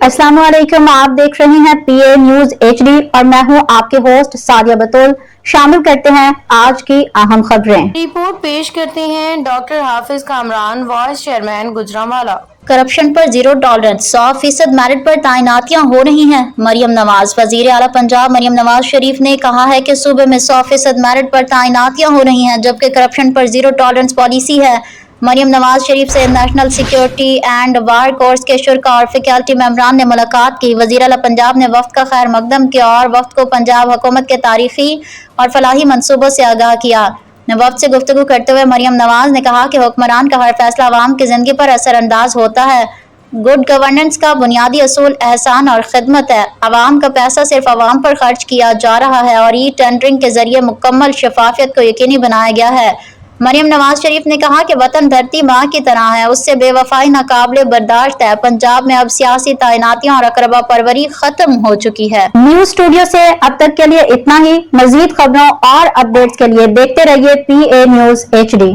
अस्सलाम वालेकुम, आप देख रहे हैं पीए न्यूज एचडी और मैं हूं आपके होस्ट सादिया बतूल। शामिल करते हैं आज की अहम खबरें। रिपोर्ट पेश करते हैं doctor Hafiz Kamran, vice chairman Gujranwala. Corruption पर जीरो टॉलरेंस, 100% मेरिट पर तैनातियां हो रही हैं। मरियम नवाज, वजीर आला पंजाब मरियम नवाज शरीफ ने कहा है कि सूबे में 100% मेरिट पर तैनातियां हो रही हैं, जबकि करप्शन पर जीरो टॉलरेंस पॉलिसी है। मरियम नवाज शरीफ से national security and bar course के शुरा और फैकल्टी मेंबरान ने मुलाकात की। वजीर आला पंजाब ने वफ्द का खैर मकदम किया और वफ्द को पंजाब हुकूमत के तारीखी और फलाही मनसूबों से आगाह किया। वफ्द से गुफ्तगू करते हुए मरियम नवाज ने कहा कि हुक्मरान का हर फैसला अवाम की जिंदगी पर असरअंदाज होता है। गुड गवर्नेंस का बुनियादी असूल एहसान और खिदमत है। अवाम का पैसा सिर्फ अवाम पर खर्च किया जा रहा है और ई टेंडरिंग के जरिए मुकम्मल शफाफियत को यकीनी बनाया गया है। मरियम नवाज शरीफ ने कहा कि वतन धरती माँ की तरह है, उससे बेवफाई नाकाबिले बर्दाश्त है। पंजाब में अब सियासी तैनातियां और अकरबा परवरी खत्म हो चुकी है। न्यूज स्टूडियो से अब तक के लिए इतना ही। मजीद खबरों और अपडेट्स के लिए देखते रहिए पीए न्यूज एचडी।